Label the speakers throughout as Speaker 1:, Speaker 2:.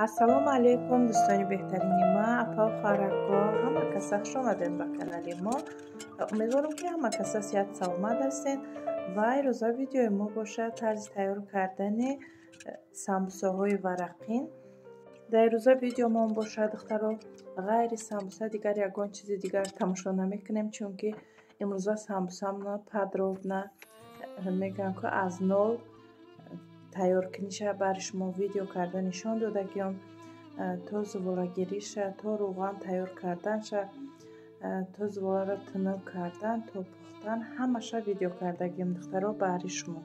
Speaker 1: ассалому алайкум дӯстони беҳтарини ма, апа харакҳо, ҳама каса хуш омадед ба канали мо. умедворам ки ҳама каса сиҳат саломат ҳастед ва рӯза видеои мо бошад тарзи тайёр кардани самбусаҳои варақин. дар рӯза видео мо бошад духтаро ғайри самбуса дигар ягон чизи дигар тамошо намекунем, чунки имрӯза самбусамна подробна мегӯям ки аз нол тайёркуниша бари шумо видео карда нишон додагиём, то зуволагириша, то рӯған тайёр карданша, то зуволаро тунук кардан, то пухтан, ҳамаша видео кардагиём духтаро бари шумо.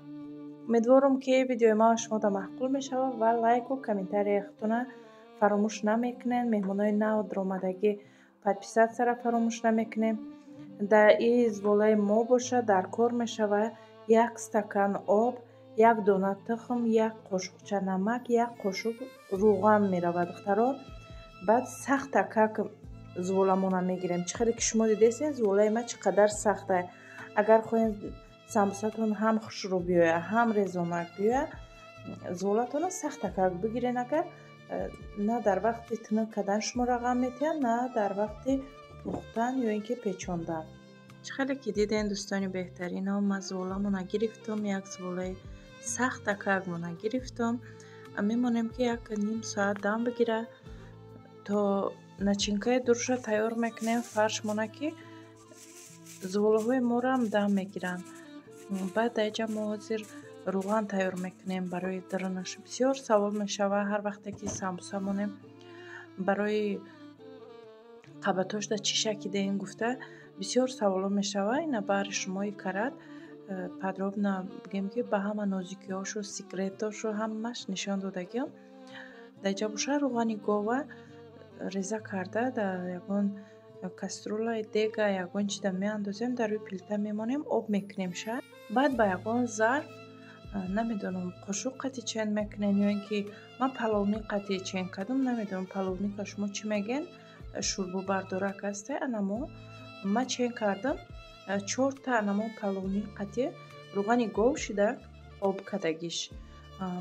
Speaker 1: умедворам ки видеои ман шумода маъқул мешавад ва лайку комментарияхтона фаромӯш намекунед. меҳмонои нав даромадагӣ подписатсияро фаромӯш намекунем. дар ин зуволаи мо бошад дар кор мешавад 1 стакан об, 1 дона тухм, 1 қошуқча намак, 1 қошуқ рӯған меравад духтаро. баъд сахта как зуволамона мегирем. чӣ хеле ки шумо дидесен зуволаи ман чӣ қадар сахта. агар хоҳем самбусатон ҳам хушрӯ биёяд, ҳам резонак биёяд, зуволатонро сахта как бигирен. агар на дар вақти тунук кардан шумо рағам метиҳад, на дар вақти пухтан ё ин ки печондан. чӣ хеле ки диден дӯстони беҳтарино, ман зуволамона гирифтам, як зуволаи сахта какмона гирифтам. мемонем ки 1.5 соат дам бигирад то начинкаи дурша тайёр мекунем. фаршмона ки зуволаҳои моram дам мегиранд. баъд дар инҷа мо ҳозир рӯған тайёр мекунем барои дирнаш. бисёр савол мешавад ҳар вақте ки самбуса монем барои қабатошда чӣ шакли деҳем гуфта бисёр саволо мешавад. ина бари шумои карат подробно бигем ки ба ҳама нозикиҳошу секретошу ҳамаш нишон додагиём. дар инҷа бошад рӯғани гова реза карда дар ягон каструлаи дега ягон чида меандозем, дар рӯи плита мемонем, об мекунем шай. баъд ба ягон зарф намедонам қошуқ қатъи чен мекунем ё ин ки ман паловник қатъи чен кардам. намедонам паловника шумо чӣ мегӯед, шӯрбубардорак аст. анамо ман чен кардам 4 та анамо паловник қатъи рӯғани гов шида об кардагиш.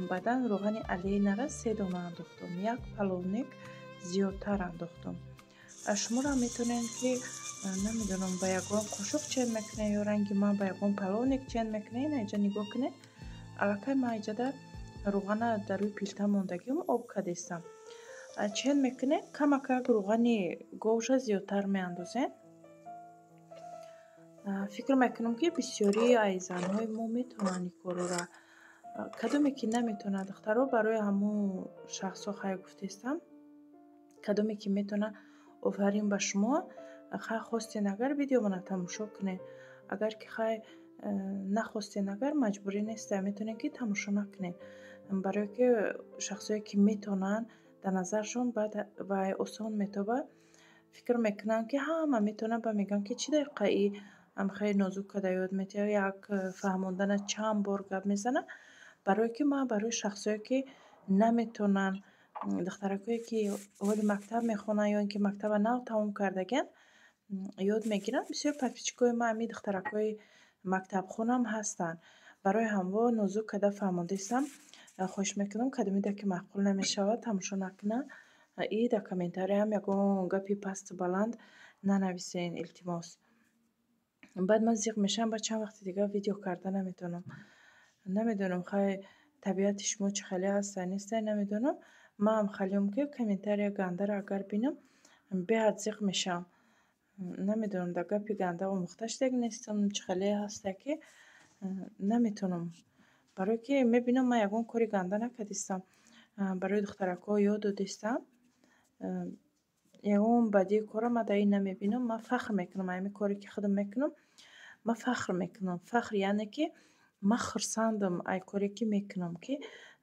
Speaker 1: баъдан рӯғани алейнара 3 дона андохтам, 1 паловник зиёдтар андохтам. шуморо метавонед ки намедонам ба ягон қошуқ чен мекунед ё ранги ман ба ягон паловник чен мекунед. ина инҷа нигоҳ кунед, аллакай ман инҷада рӯғана дар рӯи плита мондагиам об кардистам. чен мекунед, камакак рӯғани говша зиёдтар меандозед. фикр мекунам ки бисёри аз занҳои мо метавонанд ин корора. кадоме ки наметавонад духтаро, барои ҳамон шахсҳо хайр гуфтестам. кадоме ки метавонад офарин ба шумо. хай хостен агар видеомона тамошо кунед, агар ки хай нахостен агар маҷбурӣ нестед, метавонед ки тамошо накунед. барое ки шахсое ки метавонанд дар назаршон вай осон метобад, фикр мекунанд ки ҳама метавонанд ба мегӯянд ки чӣ дақиқа ин хеле нозук када ёд метиҳад, як фаҳмондана чанд бор гап мезанад. барое ки ман барои шахсое ки наметавонанд, духтаракое ки ҳоли мактаб мехонанд ё ин ки мактаба нав тамом кардагианд, ёд мегиранд. бисёр подписчикои ман ҳамин духтаракои мактабхонам ҳастанд. барои ҳамво нозук када фаҳмондистам. хоҳиш мекунам кадомида ки маъқул намешавад тамошо накунанд. и дар комментариям ягон гапи пасту баланд нанависен, илтимос. баъд ман зиқ мешавам, ба чанд вақти дигар видео карда наметавонам. намедонам хай табиати шумо чӣ хеле ҳаста неста, намедонам. ман халиём ки комментария гандара агар бинам беҳад зиқ мешавам. намедонам дар гапи ганда омӯхта шудагӣ нестам, чӣ хеле ҳаста ки наметавонам. барое ки мебинам ман ягон кори ганда накардистам. барои духтаракҳо ёд додистам. ягон бадии корам дар ин намебинам. ман фахр мекунам ҳамин коре ки худам мекунам. ман фахр мекунам. фахр яъне ки ман хурсандам ай коре ки мекунам, ки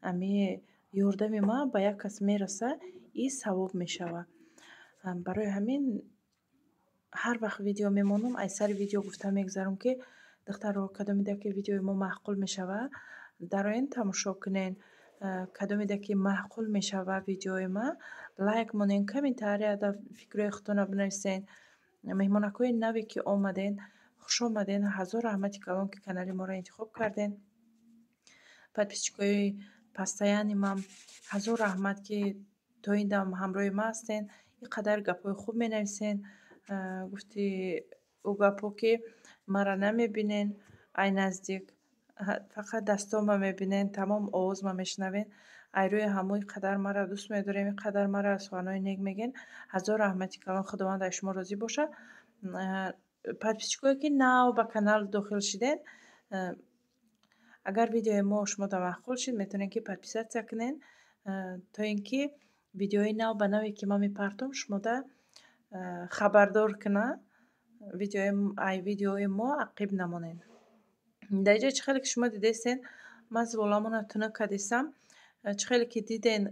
Speaker 1: ҳамин ёрдами ман ба як кас мераса, и савоб мешавад. барои ҳамин ҳар вақт видео мемонам, ай сари видео гуфта мегзарам ки духтаро кадомида ки видеои мо маъқул мешавад дароен тамошо кунед. кадомида ки маъқул мешавад видеои ман лайк монед, комментарияда фикрои худтонро бинависен. меҳмонакҳои наве ки омаден, хуш омаден. ҳазор раҳмати калон ки канали моро интихоб карден. подписчикои постоянни ман ҳазор раҳмат ки то ин дам ҳамроҳи ман ҳастен. Инқадар гапҳои хуб менависен. Гуфти ӯ гапҳо ки мара намебинен ай наздик, фақат дастома мебинен, тамом овозма мешнавен. Айрӯи ҳамои қадар мара дӯст медорем, инқадар мара суханои нек мегӯен. Ҳазор раҳмати калон. Худованд ай шумо розӣ боша. Подписчикое ки нав ба канал дохил шиден, агар видеои мо шумода маъқул шид, метавонед ки подписатсия кунен, то ин ки видеои нав ба наве ки ман мепартом шумода хабардор куна, видеои мо ақиб намонен. Дар ҷо чӣ хеле ки шумо дидестен, ман зуволамона тунук кардистам. Чӣ хеле ки диден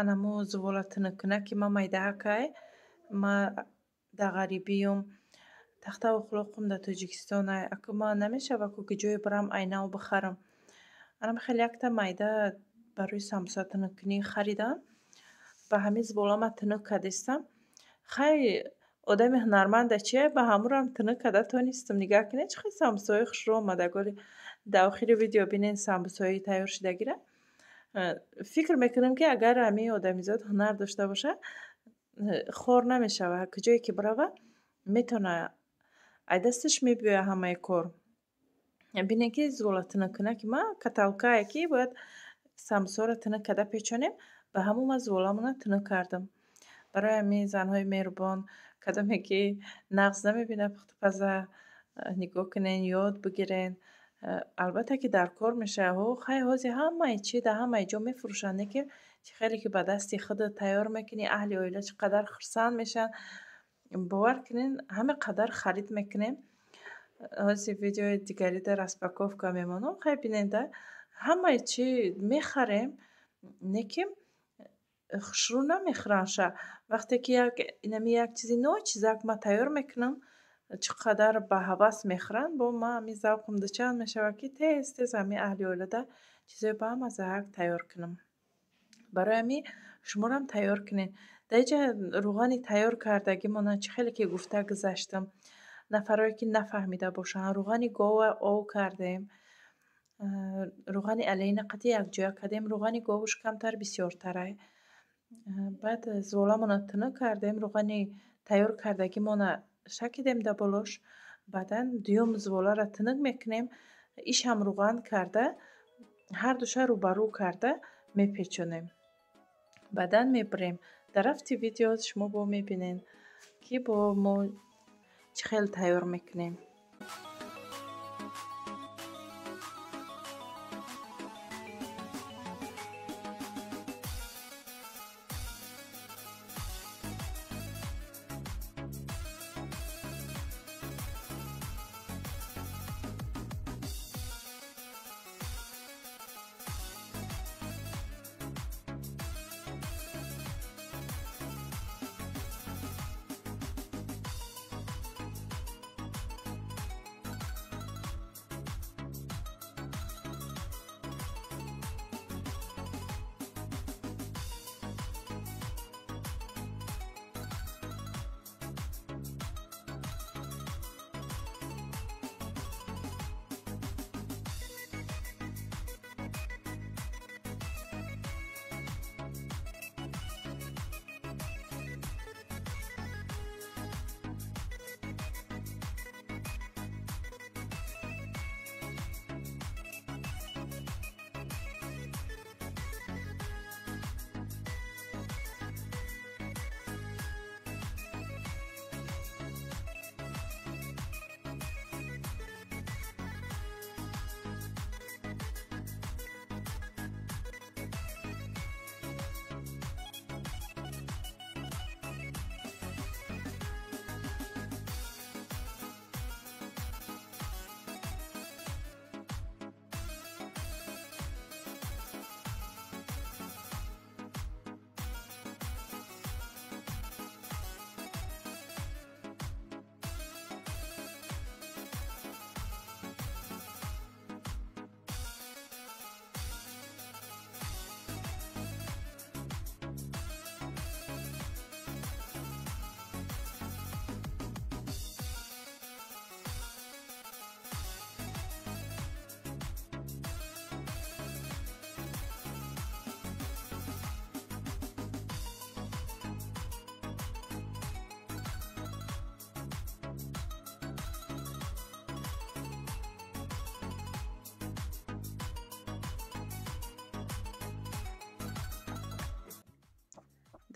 Speaker 1: анамо зувола тунуккунаки ма майдаакай, ма да ғарибиюм, тахтаву хулоқум да Тоҷикистонай, аку ма намешаваку ки ҷое барам айнав бихарам. Анам хеле якта майда барои самбуса тунуккунӣ харидам. Ба ҳамин зуволама тунук кардистам. Хай одами ҳунарманда чие, ба ҳамурам тунук карда тонистум. Нигоҳ кунед чӣ хел самбусаҳои хушрӯ омадагори да охири видео бинен самбусаҳои тайёр шидагира. Фикр мекунам ки агар ҳамин одамизод ҳунар дошта боша, хор намешава. Куҷое ки барава, метавона ай дасташ мебиёя ҳамаи кор. Бинед ки зувола тунуккунаки ма каталкае ки бояд самбусаҳоро тунук карда печонем, ба ҳамун ма зуволамона тунук кардам. Барои ҳамин занҳои меҳрубон, кадоме ки нағз намебинад пухтупаза, нигоҳ кунен, ёд бигирен. Албатта ки дар кор мешавад. Хай ҳозир ҳамаи чӣ дар ҳамаи ҷо мефурӯшанд, лекин чӣ хеле ки ба дасти худат тайёр мекунӣ, аҳли оила чӣ қадар хурсанд мешаванд. Бовар кунед ҳама қадар харид мекунем. Ҳозир видеои дигари да распаковка мемонам. Хай бинед ҳамаи чӣ мехарем, лекин хушрӯ намехӯранд ша. Вақте ки як чизи ночизак ма тайёр мекунам, чӣ қадар ба ҳавас мехӯранд, бо ман ҳамин завқум дучанд мешавад ки тез тез ҳамин аҳли оилада чизои бамаззаак тайёр кунам. Барои ҳамин шуморам тайёр кунед. Дар инҷа рӯғани тайёр кардагимона чӣ хеле ки гуфта гузаштам. Нафарое ки нафаҳмида бошанд. Рӯғани гова ов кардем. Рӯғани алейна қати якҷоя кардем. Рӯғани говуш камтар бисёртарай. Баъд зуволамона тунук кардем. Рӯғани тайёр кардагимона шакидем да болош. Баъдан дуюм зуволаро тунук мекунем. Ишам рӯған карда, ҳардуша рӯбарӯ карда мепечонем. Баъдан мебарем. Дар рафти видео шумо бо мебинед ки бо мо чӣ хел тайёр мекунем.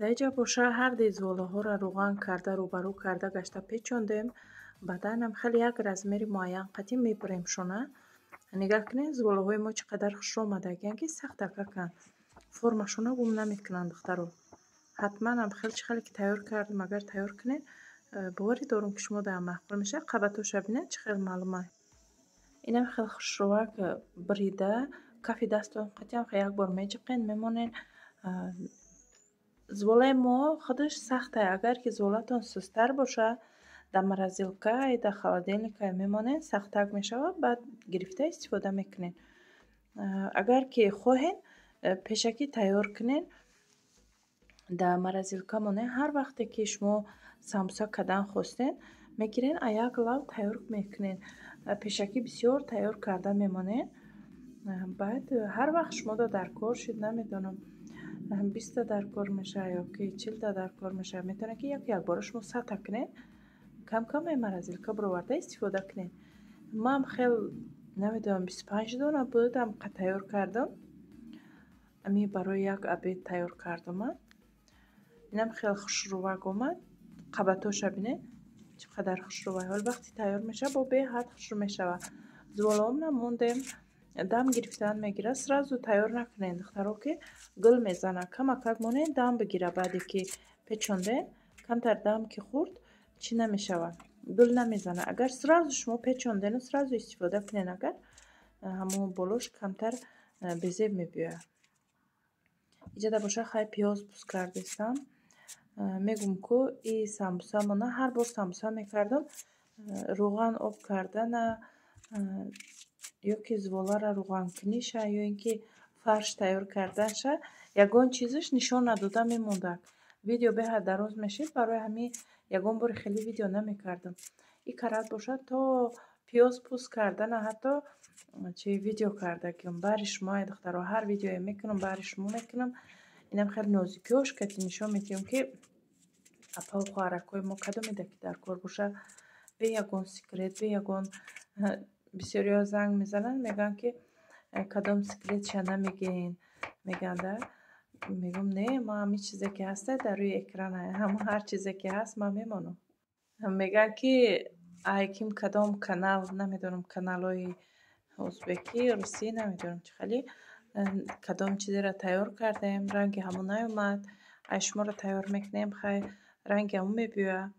Speaker 1: даиҷа боша ҳарди зуволаҳоро руған карда рӯбарӯ карда гашта печондем. Баъданам хеле як размери муайян қатӣ мебуремшона. Нигоҳ кунед зуволаҳои мо чӣ қадар хушро омадагиянд, ки сахтакаканд. Формашона гум намекунанд духтаро. ҳатман ам хеле ки тайёр кардам, агар тайёр кунед, боварӣ дорум ки шумодаам маъқул мешавад. қабатоша бинед чӣ хел маълумай. Инам хеле хушрувак брида, кафи дастон қатиам як бор меҷиқен, мемонен. Зуволаи мо худаш сахтае. Агар ки зуволатон сустар боша, дар морозилка и дар холодильника мемонен, сахтак мешавад, баъд гирифта истифода мекунед. Агар ки хоҳед пешакӣ тайёр кунед, дар морозилка монед. Ҳар вақте ки шумо самбуса кардан хостед, мегиред а як лав тайёр мекунед. Пешакӣ бисёр тайёр карда мемонед. Баъд ҳар вақт шумода дар кор шуд, намедонам 20 дар кор мешавад ё ки 40 дар кор мешавад, метавонед ки якбора шумо сатта кунед, кам морозилка бароварда истифода кунед. Ман хел намедонам 25 дона буд амқа тайёр кардам. Ами барои як обед тайёр кардам. Инам хел хушрувак омад. қабатоша бинед чӣ қадар хушрувак. Ҳол вақти тайёр мешавад, бо беҳад хушрӯ мешавад. Зуволаомнам мондем, дам гирифтан мегирад. Сразу тайёр накунед духтаро, ки гул мезанад. Камакак монед дам бигира. Баъде ки печондед, камтар дам ки хурд, чӣ намешавад, гул намезанад. Агар сразу шумо печондену сразу истифода кунед, агар ҳамон болош камтар безеб мебиёяд. иҷада боша хай пиёз пуст кардестам. Мегум ку и самбусамона ҳар бор самбуса мекардам, руған об кардана ё ки зуволаро руғанкуниша ё ин ки фарш тайёр карданша, ягон чизаш нишон надода мемондак. Видео беҳад дароз мешид, барои ҳамин ягон бори хеле видео намекардам. И карат бошад то пиёз пуст кардана ҳатто чи видео кардагиам. Бари шумо ай духтаро, ҳар видеое мекунам, бари шумо мекунам. Инам хеле нозукиёш кати нишон медиҳам, ки апа хоҳаракҳои мо кадомеда ки дар кор боша, бе ягон секрет, бе ягон бисёриҳо занг мезананд, мегӯянд ки кадом секретша намегӯед, мегӯянд. Мегӯям не, ман ҳамин чизе ки ҳаста дар рӯи экран, ҳамон ҳар чизе ки ҳаст ман мемонам. Мегӯянд ки ким кадом канал, намедонам каналҳои узбекӣ, русӣ, намедонам чӣ хеле, кадом чизеро тайёр кардаем, ранги ҳамон наёмад. Ай шуморо тайёр мекунем, хай ранги ҳамон мебиёяд.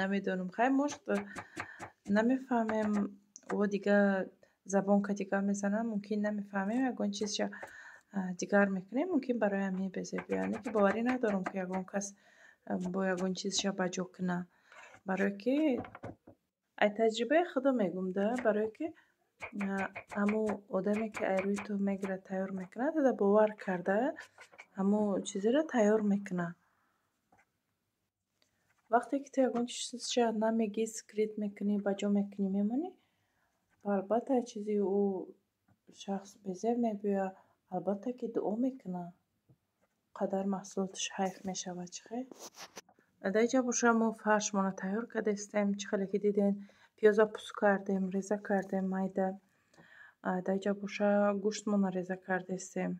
Speaker 1: Намедонам, хай мошт намефаҳмем. во дига забонка дигар мезанам, мумкин намефаҳмем, ягон чизша дигар мекунем, мумкин барои ҳамин безеб биёяд. Не ки боварӣ надорам ки ягон кас бо ягон чизша баҷо кунад. Барое ки ай таҷрибаи худам мегӯям да, барое ки ҳамон одаме ки ай рӯи ту мегирад тайёр мекунад, дада бовар карда ҳамон чизеро тайёр мекунад. вақте ки ту ягон чизша намегӣ, секрет мекунӣ, баҷо мекунӣ, мемонӣ, албатта чизи ӯ шахс безеб мебиёяд, албатта ки дуо мекунад. қадар маҳсулоташ ҳайф мешавад. Чӣ хел? даиҷа боша мо фаршмона тайёр кардестем. Чӣ хеле ки дидем, пиёза пуст кардем, реза кардем майда. даиҷа боша гӯштмона реза кардестем.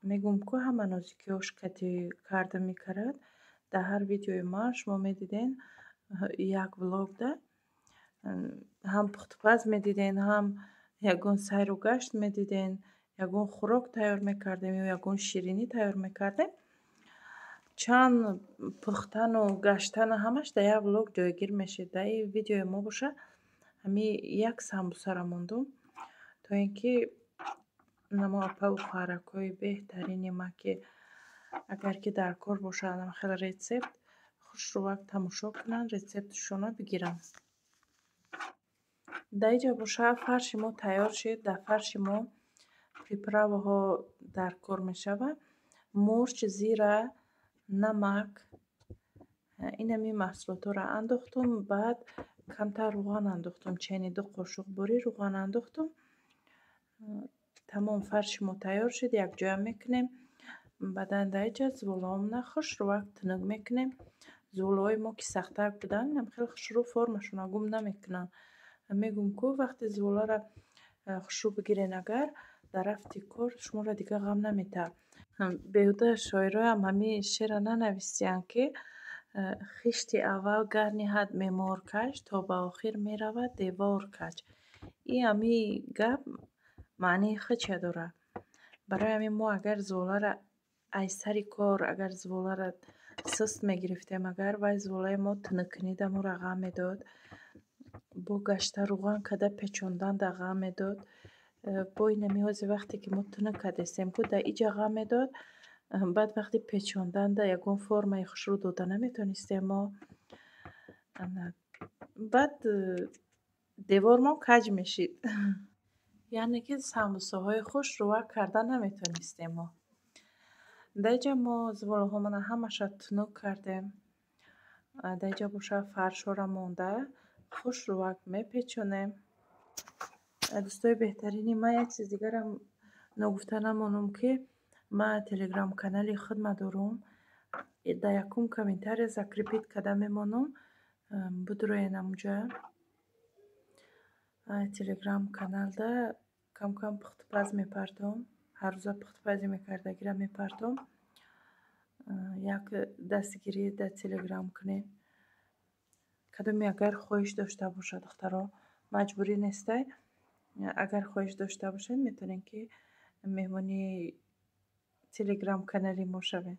Speaker 1: мегӯям ку ҳама нозикиёш кати карда мекарад. Дар ҳар видеои ман шумо медиден як влогда ҳам пухтупаз медиден, ҳам ягон сайру гашт медиден, ягон хӯрок тайёр мекардем ё ягон ширинӣ тайёр мекардем. Чанд пухтану гаштану ҳамаш дар як влог ҷойгир мешид. дар ин видеои мо боша ҳамин як самбусаро мондум, то ин ки намо апаву хоҳаракҳои беҳтарини ма, ки агар ки дар кор бошанд хеле рецепт хушрувак тамошо кунанд, рецепташонро бигиранд. даиҷа боша фарши мо тайёр шуд. дар фарши мо приправаҳо дар кор мешавад. мурч, зира, намак, ин ҳамин маҳсулотҳоро андохтум. баъд камтар руған андохтум, чайни 2 қошуқ бори руған андохтум. тамом фарши мо тайёр шуд. якҷоя мекунем. баъдан даиҷа зуволаомна хушрувак тунук мекунем. зуволаҳои мо ки сахтак буданд, инам хеле хушрӯ формашона гум намекунанд. мегӯям ку вақте зуволаро хушрӯ бигирен, агар در رفتی کار شما را دیگه غم نمیده. بهوده شاعرها هم همین شعر ننویسیدن که خشتی اول گر نهد معمار کش تا به آخر می رود دیوار کج. این همین گپ معنی خچه داره. برای همین ما اگر زوله را ای سری کار اگر زوله را سست میگرفتیم اگر وای زوله ما تنکنی دمو را غم میداد، با گشته روغن کده پیچوندن در غم میداد، با این میازی وقتی که ما تنک کدستیم که در ایجا غم میداد، بعد وقتی پیچوندن در یکون فرم خوش رو داده نمیتونستیم ما، بعد دیوار ما کج میشید. یعنی که سمبوسه های خوش رو کردن نمیتونستیم ما. دیجا ما زواله ها منو همش تنک کردیم. دیجا باشه فرش را مونده خوش رو میپیچونیم. دوستای بهترینی من یک چیز دیگر هم نگفته نمانم که من تلگرام کانال خودم دارم. در یکم کامنتاری زکریپیت کده میمانم. بدروین امجا تلگرام کانال ده کم کم پختپز میپردم. هر روزا پختپزی میکردگی را میپردم. یک دستگیری در تلگرام کنید. کدومی اگر خواهش داشته باشه دخترها مجبوری نیسته. اگر خواهش داشته باشین میتونین که مهمانی تلگرام کانالی ما شوین.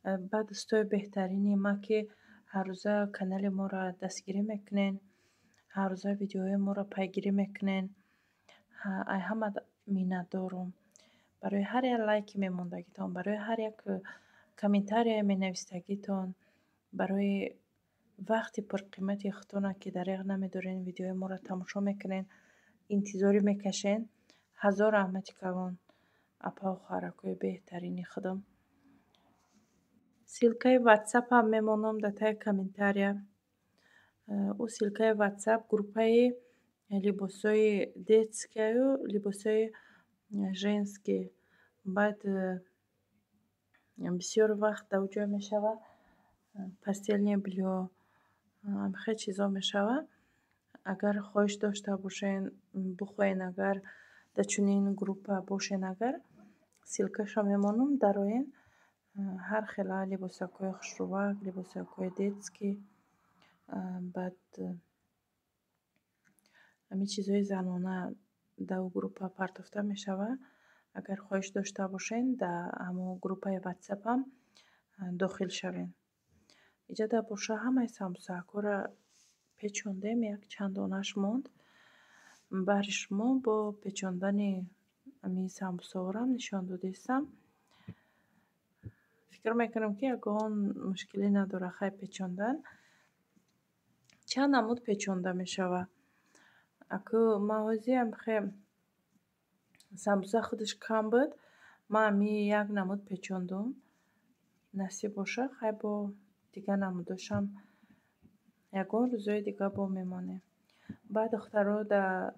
Speaker 1: بعد دوستای بهترینی ما که هر روزه کانال ما را دستگیری میکنین، هر روزه ویدیوهای ما را پیگیری میکنین، ای همه مینت دارم. برای هر یک لایک میموندگیتان، برای هر یک کامنتاری مینویستگیتان، برای وقتی پر قیمتی خودتون که دریغ نمیدارین ویدیوهای ما را تماشا میکنین، انتظاری میکشین. هزار رحمتی کوان اپا و خواهرکوی بهترینی خودم. سیلکای واتساپ هم میمونم در تای کامنتاریا. او سیلکای واتساپ گروپای لباسای детские و لباسای женские. بعد بسیار وقت در اونجا میشوه پستیلنی بلیو خیلی چیزا میشوه. اگر خواهش داشته باشین بخواین، اگر در چنین گروپ باشین، اگر سیلکش میمونم دارین هر خیلی لباسکوی خوشروک، لباسکوی детский، بعد همین چیزای زنانه در او گروپ پرتافته میشوه. اگر خواهش داشته باشین در همون گروپ واتساپ هم داخل شوین. اینجا در باشه همه سمبوسک‌ها را پیچوندیم، یک چند دانش موند. برای شما با پیچوندن همین سمبوسا را نشان دادیستم. فکر میکنم که یکان مشکلی نداره خیلی پیچوندن. چند نمود پیچونده میشوه. اکو موازی هم خیلی سمبوسا خودش کم بود، من همین یک نمود پیچوندم. نصیب باشه خیلی با دیگه نموداشم یکان روزای دیگه با میمانه. بعد دخترها در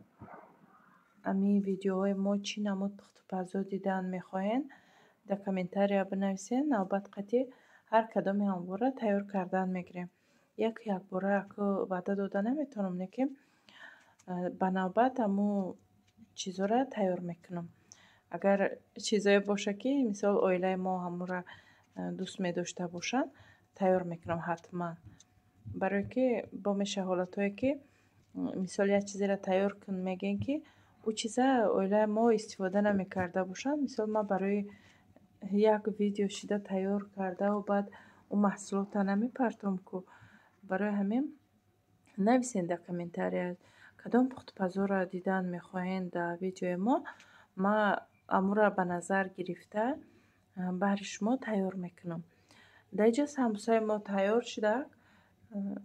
Speaker 1: همین ویدیوهای ما چی نمود پخت‌وپزا دیدن میخواین در کامنتاری بنویسین. نوبت قطعی هر کدام همواره تیار کردن میگیریم. یک باره اکو وعده داده نمیتونم لیکن به نوبت همو چیزا را تیار میکنم. اگر چیزایی باشه که مثال اویله ما همو را دوست میداشته باشن تیار میکنم حتما. برای که با میشه حالتایی که مثال یک چیزی را تیار کن میگین که او چیزا اویله ما استفاده نمیکرده باشن. مثال ما برای یک ویدیو شده تیار کرده و بعد اون محصولات نمیپرتم که. برای همین نویسین در کامنتاری کدام پخت‌وپزا را دیدن میخواین در ویدیو ما امو را به نظر گرفته برای شما تیار میکنم. در اینجا سمبوسای ما تیار شده.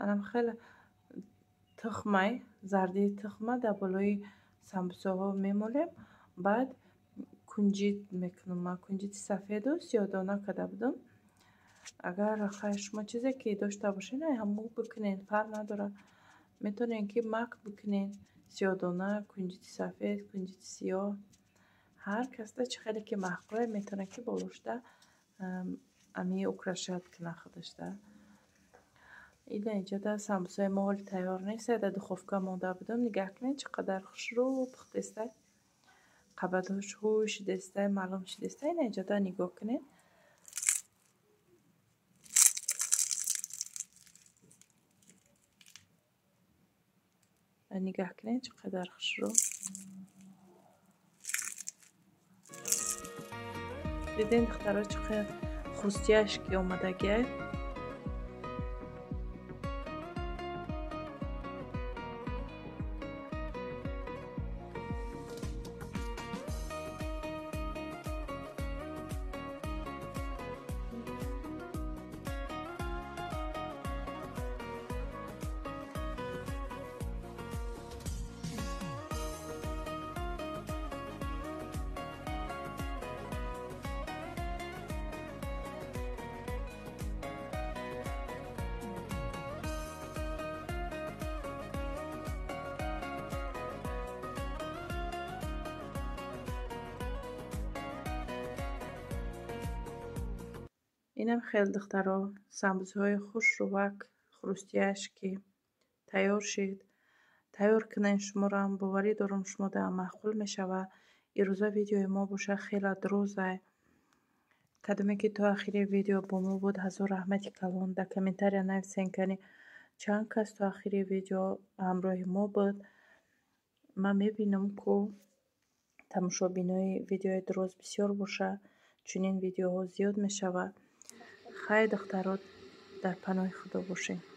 Speaker 1: الان خیلی تخمه زردی تخمه در بالای سمبوسا ها میمالیم. بعد کنجیت میکنم. من کنجیت سفید و سیادانه کده بودم. اگر خیلی شما چیزی که داشته باشین همو بکنین، فرق نداره. میتونین که مک بکنین، سیادانه، کنجیت سفید، کنجیت سیاه، هر کس ده چه خیلی که محقوله میتونه که بالوشته امی اکرشت کنه خودش ده. این اینجا ده سمبوسای ما حال تیار نیست. در دخوفکه مونده بودم. نگه کنین چقدر خوش رو پختسته. қабадош ҳуй шидестай маълум шидестай наҷода нигоҳ кунед. нигоҳ кунед чӣ қадар хушрӯ. диден духтаро чӣ қадар хрустяшки омадагия. инам хел духтаро самбузҳои хушрӯвак хрустяшки тайёр шид. тайёр кунен шуморам. боварӣ дорам шумода маъқул мешавад. ирӯза видеои мо боша хела дурӯзай. кадоме ки то охири видео бо мо буд ҳазор раҳмати калон. дар комментария нависен кани чанд кас то охири видео ҳамроҳи мо буд. ман мебинам ку тамошобинои видеои дуруз бисёр боша. чунин видеоҳо зиёд мешавад. хай духтаро дар паноҳи худо бошед.